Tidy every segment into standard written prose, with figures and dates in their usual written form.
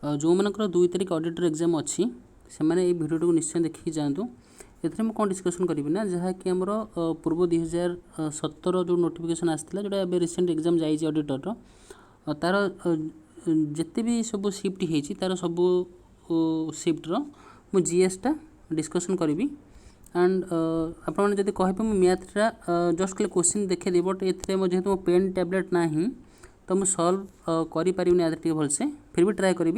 जो मानकर 2 तारिख ऑडिटर एग्जाम अच्छी से मैंने ये वीडियो निश्चय देखिए जातु एथे मैं कौन डिस्कसन करी ना जहाँकि आमर पूर्व 2017 जो नोटिफिकेशन आसाला जोटा रिसेंट एग्जाम जाइए ऑडिटर तार जिते भी सब शिफ्ट होती तार सब शिफ्टर मु जीएसटा डिस्कसन करी एंड आपने जब कहे मैथटा जस्ट खाली क्वेश्चन देखे बट ये जेहतु मो पेन टैबलेट ना तो मुझे सल्व करें आज टे भलसे फिर भी ट्राए करी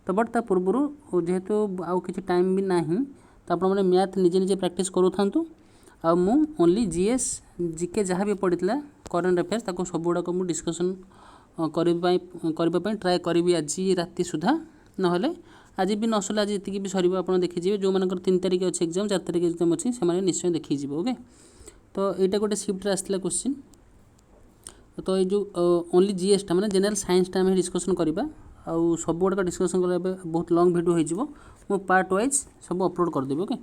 तो बट ता पूर्व जेहेतु आउ कि टाइम भी ना तो आप मैथ निजे निजे प्रैक्टिस करूँ आ मु ओनली जीएस जीके जहाँ भी पड़ा करेन्ट अफेयर्स ताको सब गुड़ाक मुझे डिस्कसन करने ट्राए करी आज राति सुधा ना आज भी नसला आज ये भी सर आप देखीजे जो मान 3 तारिख अच्छे एग्जाम 4 तारिख एग्जाम अच्छी से निश्चय देखीजे ओके। तो यहाँ गोटे शिफ्ट आसाला क्वेश्चन तो ये जो ओनली जीएसटा माने जनरल साइंसटा आम डिस्कसन करवा आउ सब गुड़ाक डिस्कसन करने बहुत लंग वीडियो हो पार्ट वाइज सब अपलोड करदेवी ओके।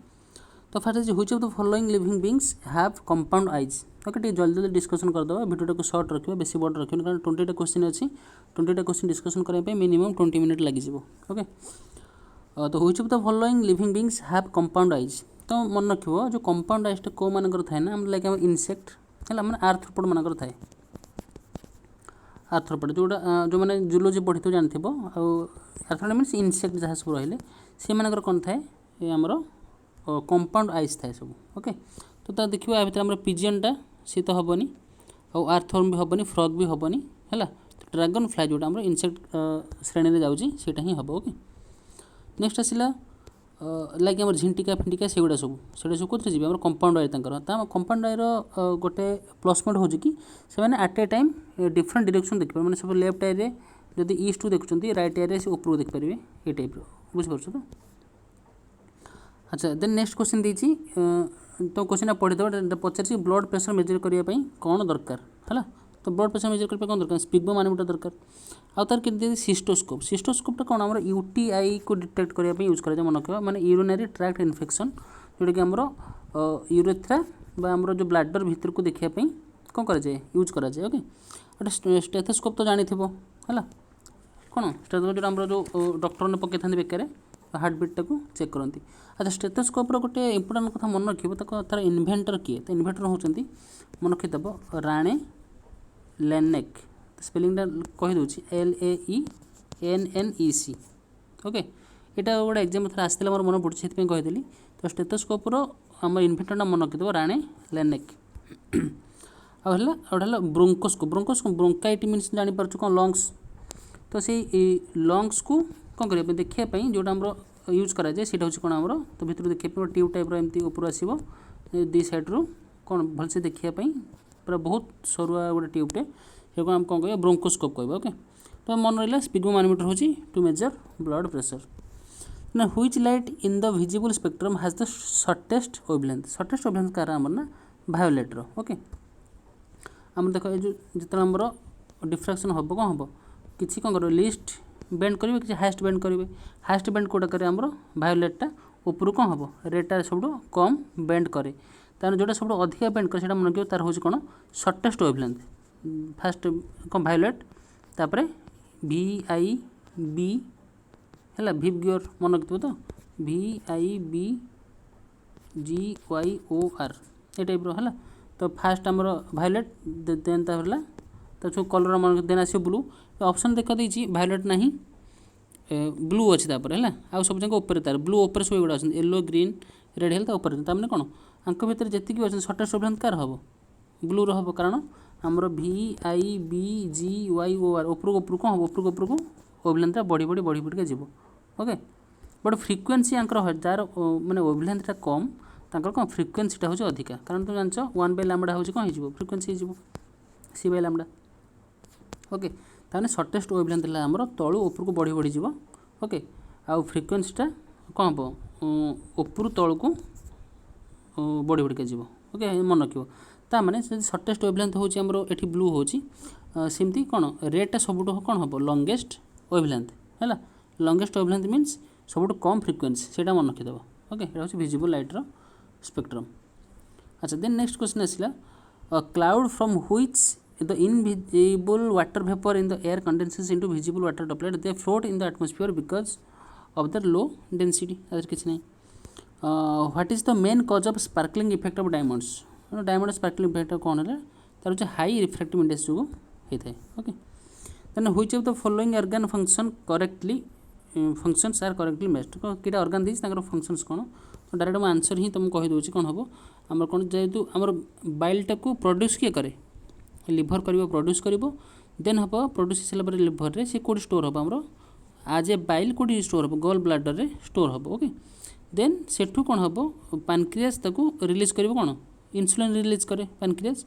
तो fast which of the following living beings have compound eyes okay टे जल्दी जल्दी डिस्कसन करदे वीडियो को शॉर्ट रखा बेसी बड़ रखा कारण 20टा क्वेश्चन अच्छी 20टा क्वेश्चन डिस्कसन करने मिनिमम 20 मिनट लगे ओके। तो which of the following living beings have compound eyes तो मन रखियो जो कंपाउंड आइजटा को मानकर थाए ना लाइक आम इनसेक्ट है मैंने आर्थ्रोपोड मानकर थाए आर्थ्रोपोड जोटा जो मैंने जूलोजी पढ़ी तो जानते आर्थ्रोपोड मीन्स इनसेक्ट जहाँ सब रही सी मानकर कौन थाए ये आमर कंपाउंड आइज थाए सब ओके। तो देखिए या भर पिजियनटा सी तो हेनी आउ आर्थवर्म भी हेनी फ्रग भी हेनी है ड्रैगन फ्लाई जोटा आम इनसेक्ट श्रेणी में जाऊँगी सीटा ही हम ओके। नेक्स्ट आसला लाइक आम झिंटिका फिंटिका से गुड़ा सब कौन जी आम कंपाउंड आई कंपाउंड आईर गोटे प्लस पॉइंट हो कि आट ए टाइम डिफरेंट डायरेक्शन देखिए मैंने सब लेफ्ट आईरे जब ईस्ट देखुं राइट आईरे से ऊपर देखिपारे ये टाइप बुझीपार तो। अच्छा देन नेक्स्ट क्वेश्चन देती तो क्वेश्चन पढ़ीद पचार ब्लड प्रेशर मेजर करने कौन दरकार है तो ब्लड प्रेशर मेजर करने कौन दरकार स्पिग्मोमानोमीटर दरकार आउ तार के सिस्टोस्कोप सिस्टोस्कोपटा कौन आम यूटीआई को डिटेक्ट करने यूज कर मन रखा माने यूरिनरी ट्रैक्ट इन्फेक्शन जोटा कि आमर यूरेथ्रा आमर जो ब्लाडर भीतर को देखापी कौन कराए यूज कराए ओके। गोटे स्टेथोस्कोप तो जानी है कौन स्टेथोस्कोप जो आम जो डॉक्टर ने पकई था बेकार हार्ट बीटा को चेक करती। अच्छा स्टेथोस्कोपर गोटे इंपोर्टाट कथा मन रखिए तार इन्वेंटर किए तो इन्वेंटर होती मन रखीदेव राणे लेनेक स्पेलिंगटा कहीदे LAENNEC ओके। यहाँ गोटे एग्जाम थोड़ा आसला मोर मन पड़ी से कहीदेली तो स्टेथोस्कोपर आम इन्वेंटर मन रखीदेव राणे लेनेक आउला ब्रोंकोस्कोप ब्रोंकोस्कोप ब्रोंकाइट मीन्स जापर कौन लंग्स तो से लंग्स को कौन करें देखापी जोटा आम यूज कराए सीटा हूँ कौन आमर तो भितर देखिए ट्यूब टाइप एमती ऊपर आसो दी सैड्रु कौन भलसे देखापी पूरा बहुत सरुआ गोटे ट्यूबटे से आम कौन कह ब्रोंकोस्कोप कह ओके। तो मन रहा स्पिग्मोमानोमीटर हूँ टू मेजर ब्लड प्रेशर ना which light in the visible spectrum has the shortest wavelength car आमर ना भायोलेट्र ओके। आम देख जो आमर डिफ्राक्शन हम कौन हम किसी कौन कर लिस्ट बेंड करेंगे कि हाएस्ट बेंड करेंगे हाएस्ट बेंड कौटा करे आमर भायोलेटटा ऊपर कौन हम रेडटा सब कम बेंड करे तार जोटा सब अधिका बेंड करे मन रखिए तार हूँ कौन शॉर्टेस्ट वेवलेंथ फास्ट कौन भायोलेट तापर VIB है VIBGYOR मन रखिए तो VIBGYOR ये टाइप है तो फास्ट आमर भायोलेट देन तो सब कलर मन देन आस ब्लू ऑप्शन देखा देती भायोलेट ना ब्लू अच्छी तापर है आउ सब जगह ऊपर तार ब्लू ऊपर सब गुड़ा येलो ग्रीन रेड है ऊपर मैंने कौन आंक भितर जी अच्छे शॉर्टेस्ट वेवलेंथ कार हम ब्लू हम कारण आमर VIBGYOR ऊपर कौन हम ऊपर को वेवलेंथटा बढ़ी बढ़ी जीव okay. But frequency Anchor jar माने वेवलेंथटा कम तांकर कौन फ्रिक्वेन्सीटा हूँ अधिका कारण तुम जान 1/λ हूँ कौन हो फ्रिक्वेन्सी हो C/λ ओके। ताने शॉर्टेस्ट वेवलेंथ है आमर तलू ऊपर को बढ़ी बढ़ी जीव ओके आउ फ्रिक्वेन्सीटा कौन हम ऊपर तल को बढ़ी बढ़िका जीव ओके मन रखियो ता माने शॉर्टेस्ट वेवलेंथ हूँ आमर ये ब्लू हूँ सेमती कौन रेडटा सब कौन हम लंगेस्ट वेवलेंथ है लंगेस्ट वेवलेंथ मीन्स सब कम फ्रिक्वेन्सी से मन रखीदेव ओके। ये हूँ विजिबल लाइट्र स्पेक्ट्रम। अच्छा देन नेक्स्ट क्वेश्चन आसला cloud from which the invisible water vapor in the air condenses into visible water droplet. They float in the atmosphere because of their low density. Other किसी नहीं. What is the main cause of sparkling effect of diamonds? Diamond sparkling effect कौन है? तार जो high refractive index जो होता है. Okay. Then which of the following organ functions are correctly matched? किटा organ दीज तांकर functions कौन? तो डायरेक्ट मैं आंसर ही तुमको कहि दोछि कोन हबो. हमर कोन जेतु हमर बाइल टाको प्रोड्यूस किए करे लिभर करिवो प्रोड्यूस करिवो देन हबो प्रोड्यूस हिसला पर लिभर रे से कोड स्टोर हबो हमरो आज ए बाइल कोड स्टोर हबो गॉल ब्लैडर रे स्टोर हबो. ओके देन सेठू कोन हबो पैनक्रियास ताको रिलीज करिवो कोन इंसुलिन रिलीज करे पैनक्रियास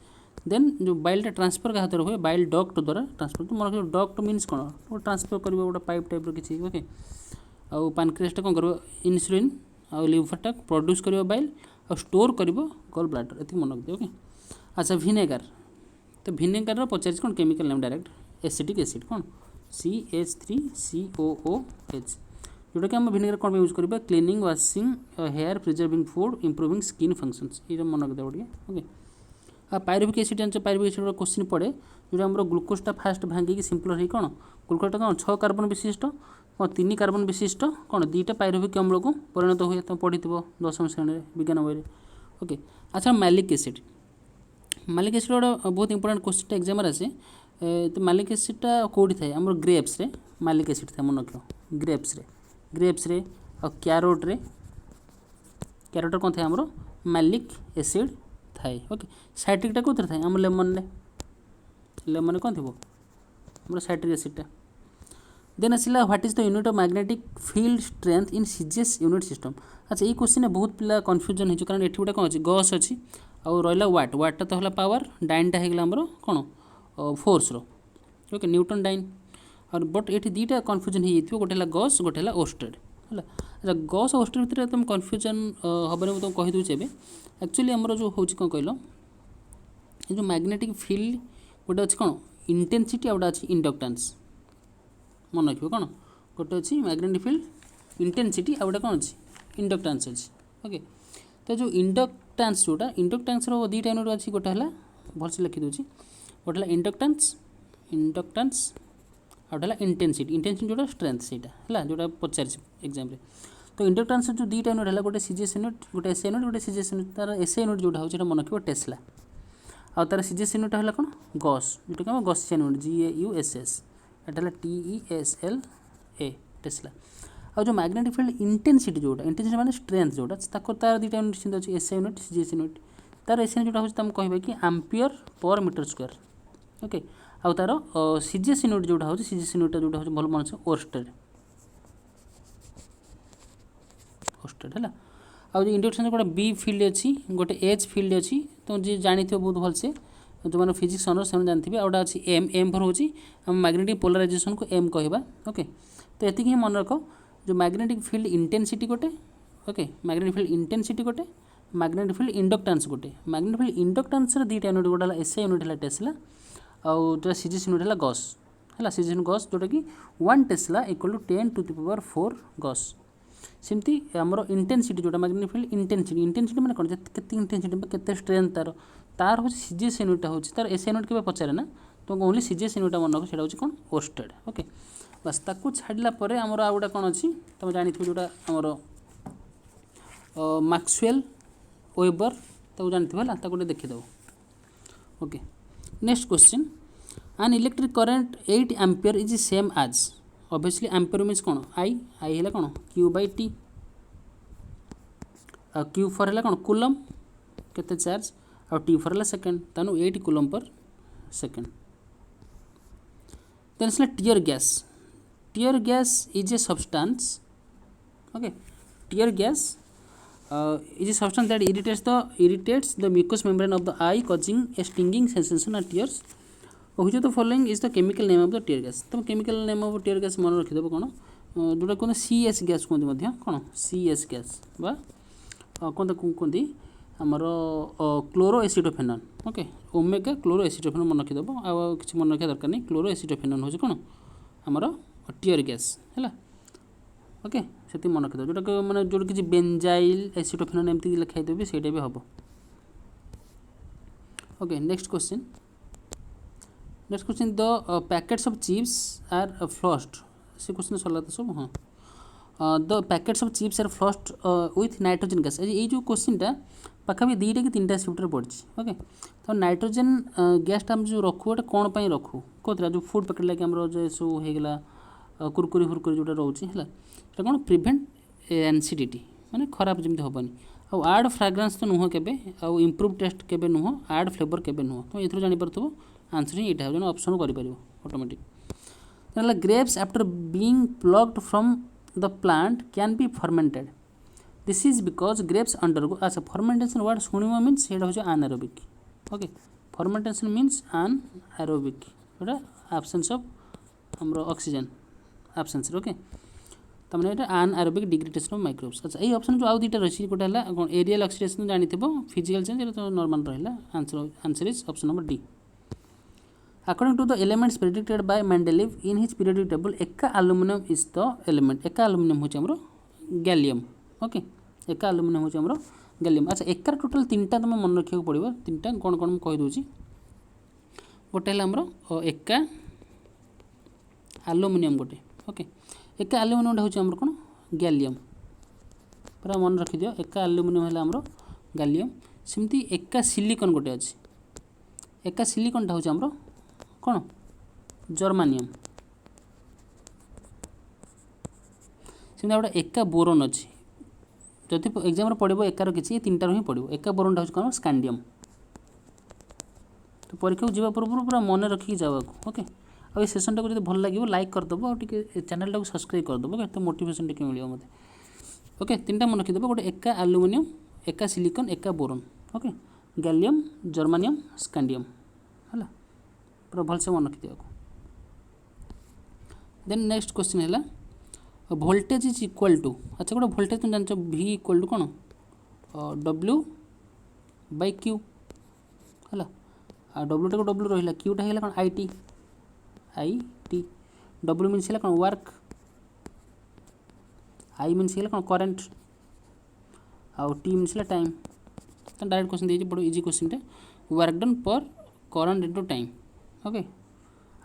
देन जो बाइल टा ट्रांसफर का हाथ होय बाइल डक्ट द्वारा ट्रांसफर. तो मन डक्ट मीन्स कोन वो ट्रांसफर करिवो गोटा पाइप टाइप रो किछि. ओके आ पैनक्रियास टा कोन करबो इंसुलिन आ लिवर टा प्रोड्यूस करिवो बाइल आ स्टोर करिवो गॉल ब्लैडर. एति मन रख दे. ओके अच्छा विनेगर तो विनेगर पचार कौन chemical name direct acetic acid कौन CH3COOH जोटा कि आम विनेगर कौन यूज करवा cleaning washing hair preserving food improving skin functions ये मन रखिदे गोटे. ओके आ पायरुविक एसिड जान पायरुविक एसिड क्वेश्चन पड़े जो आम ग्लूकोजटा फास्ट भांगिक सिंपल हो कौन ग्लूकोजटा कौन 6 कार्बन विशिष्ट कौन 3 कार्बन विशिष्ट कौन 2टा पायरुविक अम्ल को परिणत हुए तुम पढ़ी 10वीं श्रेणी विज्ञान बही. ओके अच्छा मैलिक एसिड मालिक एसिड गोटे बहुत इंपोर्टेंट क्वेश्चन एग्जाम आसे. तो मालिक एसिडटा कौटी थाए आम ग्रेप्स रे मालिक एसिड था मन रख ग्रेप्स रे और क्यारोट कौन थाए आमर मालिक एसिड थाए. ओके साइट्रिकटा कौन थाए आम लेमन कौन थी आम साइट्रिक एसिडटा. देन आसला what is the unit of magnetic field strength in CGS unit system. अच्छा ये क्वेश्चन बहुत पिला कन्फ्यूजन हो कारण एठी गोटे कौन अच्छी गस अच्छी आउ रहा वाटा तो है पावर डाइनटा होगा आमर कौन फोर्स रो. ओके न्यूटन डाइन और बट ये 2टा कन्फ्यूजन हो गोटे है गस गोटे है ओस्टेड है. अच्छा गस ओस्टेड भितर तुम कन्फ्यूजन हेबे मुझे तुमको कहीदे एवं एक्चुअली आमर जो हूँ कौन कहल जो मैग्नेटिक फील्ड गोटे अच्छी कौन इंटेंसिटी आ गोटे अच्छी इंडक्टान्स मन रखिए कौन गोटे अच्छी मैग्नेटिक फील्ड इंटेंसिटी आ गोटे कौन अच्छी इंडक्टान्स अच्छी. ओके तो जो इंडक्टान्स जोटा इंडक्टान्स 2टा यूनिट अच्छी गोटे है भलसे लिखिदे गोटे है इंडक्टान्स आ गोटे है इंटेंसिटी जोटा स्ट्रेंथ सेटा है जोटा पचार एग्जाम रे. तो इंडक्टान्स जो 2टा यूनिट है गोटे सीजीएस यूनिट गोटे एसआई यूनिट गोटे सीजीएस यूनिट तार एसआई यूनिट जोटा होता मन रखिए टेस्ला आ तार सीजीएस यूनिट है कौन गस जोटा कि आम गसियन यूनिट GAUSS एटा है TESLA टेस्ला. और जो मैग्नेटिक फील्ड इंटेंसिटी जोटा इंटेंसिटी माने स्ट्रेंथ जोटा तार 2टा यूनिट निश्चित अच्छी एसआई यूनिट सीजीएस यूनिट तार एसआई जोटा होता कह कि ampere per metre square. Okay आउ तार सीजीएस यूनिट जोटा हो सीजीएस यूनिट जोटा हो भल मन ओस्टेड है. आउ इंडक्शन गोटे बी फील्ड अच्छी गोटे एच फील्ड अच्छी तुम जी जानी बहुत भलसे जो मैंने फिजिक्स ऑनर्स से जानते गोटे अच्छी एम फर हूँ आम मैग्नेटिक पोलराइजेशन को एम कहवा. ओके तो ये ही मन रख जो मैग्नेटिक फील्ड इंटेंसिटी गोटे. ओके मैग्नेटिक फील्ड इंटेंसिटी गोटे मैग्नेटिक फील्ड इंडक्टान्स गोटे मैग्नेटिक फील्ड इंडक्टान्स 2टा यूनिट गोटे है एसआई यूनिट है टेस्ला आउ जो सीजीएस यूनिट है गस है सीजीएस यूनिट गस जोटा कि 1 टेस्ला इक्वल टू 10⁴ गस. सेमती आमर इंटेंसिटी जोटा मैग्नेटिक फील्ड इंटेंसिटी मैंने कौन के इंटेंसिटी के स्ट्रेंथ तार हूँ सीजीएस यूनिटा हूँ तार एसआई यूनिट के पचारे ना तो ओनली सीजीएस यूनिटा मन रख से कौन ओस्टेड. ओके बस ताकू छाड़ला आमर आ गोटा कौन अच्छी तुम जानी जोटा आमर मैक्सवेल वेबर ताकू जानते है गोटे देखीदेव. Okay next question an electric current 8 ampere is same as obviously ampere means कौन आई है कौन Q/T Q फॉर है कौन कूलम केते चार्ज और T फॉर है सेकेंड तेणु 8 कूलम पर सेकेंड. देन इसला tear gas is a substance. Okay tear gas is a substance that irritates the mucous membrane of the eye causing a stinging sensation and tears. Which of the following is the chemical name of the tear gas? तो chemical name of tear gas मन रखिदेव कौन जोटा कहते CS gas कहते कौन CS gas बा कौन कहते आमर क्लोरो एसिटोफेनॉन. ओके ओमेगा क्लोरो एसिटोफेनॉन मन रखिदेव आ कि मन रखा दरकार नहीं क्लोरो एसिटोफेनॉन हूँ कौन आमर टीयर गैस है. ओके से मन रखिदेव जोटा मैंने जो किसी बेंजाइल एसिटोफेनॉन एमती लिखाई से हम. Okay next question next question the packets of chips are flushed से क्वेश्चन सरला तो सब हाँ the packets of chips are flushed with nitrogen gas ये जो क्वेश्चनटा पाखापी दुईटा कि तीन सिफ्टर पड़ी ओके तो नाइट्रोजन गैसटा आम जो रखू एटा कौन पर रखू कौन जो फुड पैकेट लगे आम जो सब होगा कुरकुरी फुरकुरी जोटा रोचे है कौन प्रिभेन्ट एनसीडीटी माने खराब जमी हेनी आउ आड फ्राग्रान्स तो नुह के आउ इम्प्रूव टेस्ट के नुह आड फ्लेवर के नुह तो ये जापर आंसर ही यहाँ जो ऑप्शन कर automatic grapes after being plugged from the plant can be fermented this is because grapes undergo अच्छा फर्मेंटेशन वर्ड शुणव मीन्स ये हूँ anaerobic okay fermentation means anaerobic गोटा आब्सेंस ऑफ हमरो ऑक्सीजन आब्सेंस ओके तो मैंने ये आनएरोबिक डिग्रेडेशन ऑफ माइक्रोब्स अच्छा ये ऑप्शन जो आउ दुईटा रही गोटे है एरियल ऑक्सीडेशन जानी फिजिकल चेंज तो नॉर्मल रहा answer is option number D According to the elements predicted by Mendeleev in his periodic table, एका aluminum is the element. एका aluminum होचे हमरो गैलियम ओके एका aluminum होचे हमरो गैलियम अच्छा एकार टोटल तीनटा तुम मन रखा पड़ो तीनटा कौन कौन कही दूसरी गोटे है हमरो एका aluminum गोटे ओके एका aluminum होचे हमरो कौन गैलियम पूरा मन रखी दियो एका aluminum है हमरो गैलियम सेमती एका सिलिकॉन गोटे अच्छी एका सिलिकॉन होचे हमरो कौन जर्मानियम सेमती गोटे एका बोरोन अच्छी जदि एग्जाम पड़ो एकार किसी तीन ही पड़ो एका बोरोन हूँ कौन स्कांडियम तो परीक्षा को जावा पूर्व पूरा मन रखिक जावा ओके और ये सेसन टाक भल लगे लाइक करदेव और चैनल टाक सब्सक्राइब करदेव तो मोटिवेशन टे मिले मत ओके तीन टा मन रखिदेव गोटे एका आलुमिनियम एका सिलिकॉन एका बोरोन ओके गैलियम जर्मानियम स्कांडियम है पूरा भलसे मन रखिदे देन नेक्स्ट क्वेश्चन है वोल्टेज इज इक्वल टू अच्छा गोटे वोल्टेज तुम जान V इक्वल टू कौन W बाय Q है W टा W रहा Q टा कौन IT W मीन्स कौन वर्क I मीन्स कौन करेन्ट आउ T मीन्स टाइम तो डायरेक्ट क्वेश्चन दीजिए बड़ा इजी क्वेश्चन टे work done per current into time okay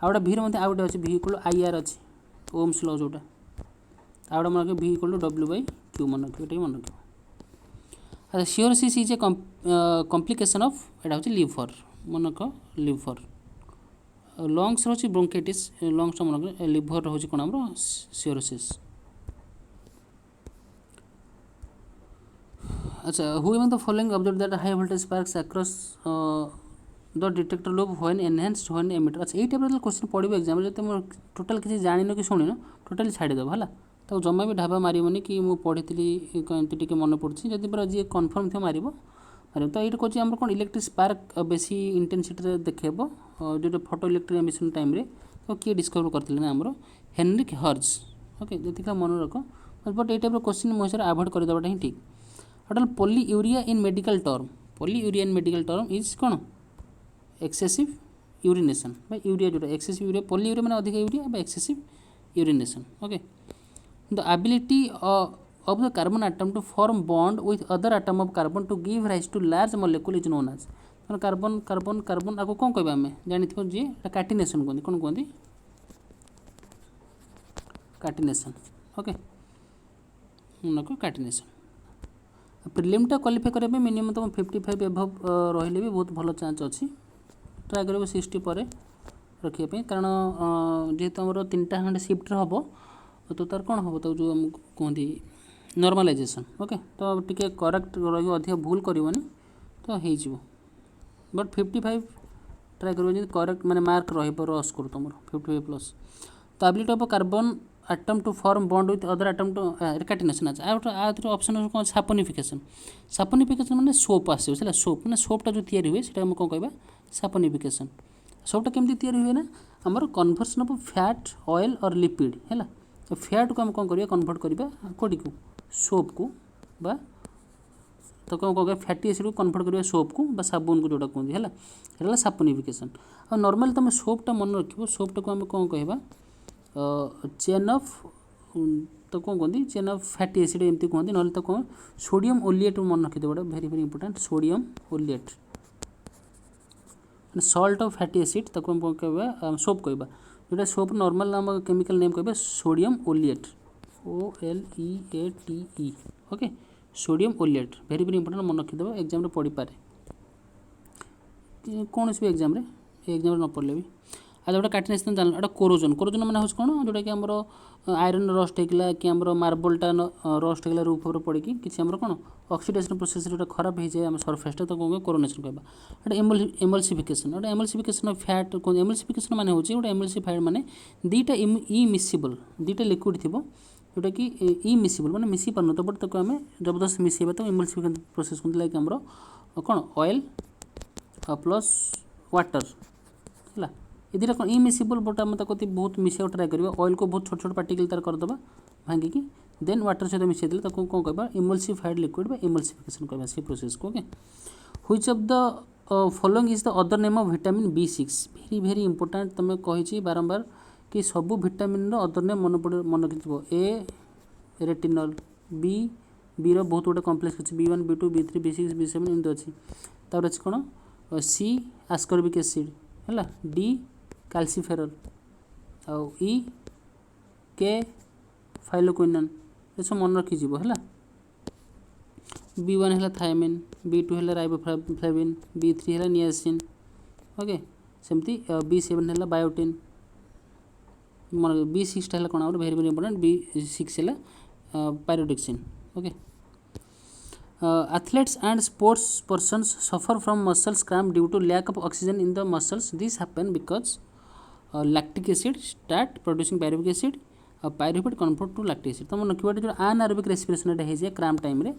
आउटा V रे आउ गोटे अच्छे V इक्वल IR अच्छी ओम्स लॉ जोटा आउटा मन रख V equal to W by Q मन रख मन रख अच्छा cirrhosis is a complication of एटा हूँ लिवर मन रख लिवर लंग्स रोचे ब्रोंकाइटिस लंग्स मन रख लिवर हूँ कौन आम सिरोसिस अच्छा who among the following observe that high voltage sparks across the detector loop when enhanced when emitter अच्छा ये टाइप क्वेश्चन पड़ो एग्जाम जब तुम टोटाल किसी जान कि शुण टोटाली छाड़ीदेव है तो जमा भी ढाबा मारनी कि मुझे पढ़ी एमती टे मन पड़ी जब पूरा जी कन्फर्म थी मार तो ये कौन आम कौन इलेक्ट्रिक स्पार्क बेसी इंटेंसिटी देखेब जो फोटो इलेक्ट्रिक एमिशन टाइम तो किए डिस्कवर करते ना आमर हेनरिक हर्ज ओके जी मन रख बट ये टाइप क्वेश्चन मो हिसाब से आभोड करदेवाटा ही ठीक टोटाल polyuria in medical term polyuria in medical term is कौन एक्सेसिव यूरिनेशन यूरिया जोटा एक्सेसिव यूरिया पॉलीयूरिया मैंने अधिक urea excessive urination okay the ability of the carbon atom to form bond with other atom of carbon to give rise to large molecule is known as carbon carbon carbon आपको कौन कहबा आम जानी जी catenation कहते कौन कहते catenation okay catenation प्रिलिमटा qualify करने minimum तुम 55 एभव रही भी बहुत भल चांस अच्छी ट्राए कर 60 पर रखापी कारण जेहेतु आम तीन टा खंडे शिफ्ट हम तो तार कौन हम तो जो आमको कहते नॉर्मलाइजेशन ओके तो टिके करेक्ट रही अधिक भूल करनी तो हो बट 55 ट्राए कर करेक्ट माने मार्क रस कर तुम 55 प्लस तो ability of carbon atom to form bond with other atom to catenation अच्छा ऑप्शन कौन सापोनिफिकेशन सापोनिफिकेशन माने सोप आसे सोप मैंने सोपटा जो तैयारी हुए से कौन कह सापोनिफिकेशन सोपटा केमती तैयारी हुए ना आमर कन्वर्सन ऑफ फैट ऑयल और लिपिड है तो फैट को आम कौन करिया कन्वर्ट करवा कौटी को सोप को बा तो कौन कह फैटी एसिड को कन्वर्ट करवा सोप को बा साबुन को जोटा कहते है सापोनिफिकेशन और नॉर्मली तुम सोपटा मन रख सोपटा को आम कौन कह चेन ऑफ तो कौन कहते चेन ऑफ फैटी एसिड एमती कहते ना तो कौन सोडियम ओलिएट मन रखिदे गोटे very very important sodium oleate salt और फैटी एसिड ताको हम कहबा सोप कहबा जोटा सोप नॉर्मल आम केमिकल नेम कहबा sodium oleate OLEATE okay sodium oleate very very important मन रखिदेव एग्जाम पढ़ी पारे कौन भी एग्जाम एग्जाम न पढ़ले भी आज गोटे काटी नहीं जान एटा कोरोजन कोरोजन मैंने हूँ कौन जोटा कि आमर आयरन रस्ट होगा कि आम मार्बलटा रस्ट होगा रूफ उपर पड़ी किसी आम कौन ऑक्सीडेशन प्रोसेस जो खराब हो जाए आम सरफेसटा तो कौन कोरोनेशन कहवा एमल्सिफिकेशन गोटे एमल्सिफिकेशन फैट एमल्सिफिकेशन माने होची गोटे एमल्सिफाइड माने दीटा इ मिसिबल दीटा लिक्विड थी जोटा कि इ मिसिबल माने मिसी पार तो बट ताको आम जबरदस्त मिसेबा तो एमल्सिफिकेशन प्रोसेस कहते लाइक आमर कौन ऑयल प्लस वाटर है ये कौन इमिसिबल बट आम बहुत मिसा ट्राए करवा ऑयल को बहुत छोट छोट पार्टिकल तार करदे भांगिकी देन वाटर सहित मिसई देते कौन कहवा इमल्सिफाइड लिक्विड बा इमल्सिफिकेशन कहवा से प्रोसेस को okay which of the following is the other name of vitamin B6 very very important तुम कही बारंबार कि सबू विटामिन अदर नेम मन रखिथो ए रेटिनल बी रो बहुत गुटे कम्प्लेक्स अच्छी B1 B2 B3 B6 B7 एमती अच्छी तापर अच्छी कौन सी आस्कर्बिक एसिड है डी कैल्सीफेरल आउ ई के फाइलोक्विनन ये सब मन रखी है B1 है थायमिन B2 है राइबोफ्लाविन B3 है नियासिन ओके सेमती B7 है बायोटिन मन B6 है कौन वेरी वेरी इंपोर्टेंट B6 है पायरोडिक्सिन okay athletes and sports persons suffer from muscle cramp due to lack of oxygen in the muscles. This happen because lactic acid start producing pyruvic acid pyruvate convert to lactic acid. तो मन रखिए जो anaerobic respiration है जाए cramp time रे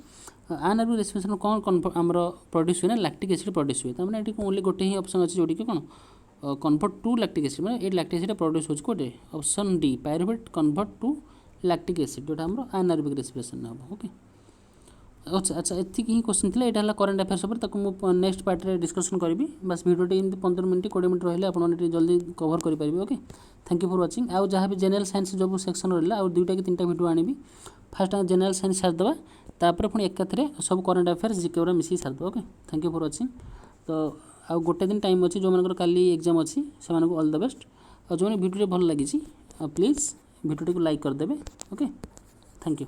anaerobic respiration कौन आमर produce हुए ना lactic acid प्रोड्यूस हुए तमें ये ओनली गोटे ही ऑप्शन अच्छे जोड़ी कौन कन्वर्ट टू लैक्टिक एसिड मैंने ये लैक्टिक एसिड प्रोड्यूस हो गोटे option D pyruvate convert to lactic acid जोटा आमर anaerobic respiration हम ओके अच्छा अच्छा एति ही क्वेश्चन थी यहाँ करेन्ट अफेयर्स मुझे नेक्स्ट पार्ट में डिस्कसन करी बस भिडियो एमती 15 मिनट 20 मिनट रही आपने जल्दी कवर करेंगे okay thank you for watching आउ जहाँ भी जनरल साइंस जो सेक्शन रहा आउ 2टा कि 3टा भिडियो आनी फास्ट जनरल साइंस सारिदेवा तापर पुणी एकाथरे सब करेन्ट अफेयर्स जीके गुरा मिसिक सारिदेवा okay thank you for watching तो आउ गोटे दिन टाइम अच्छी जो मैंने काली एग्जाम अच्छी से ऑल द बेस्ट और जो भिडियो भल लगी प्लीज भिडियो लाइक करदे ओके थैंक यू।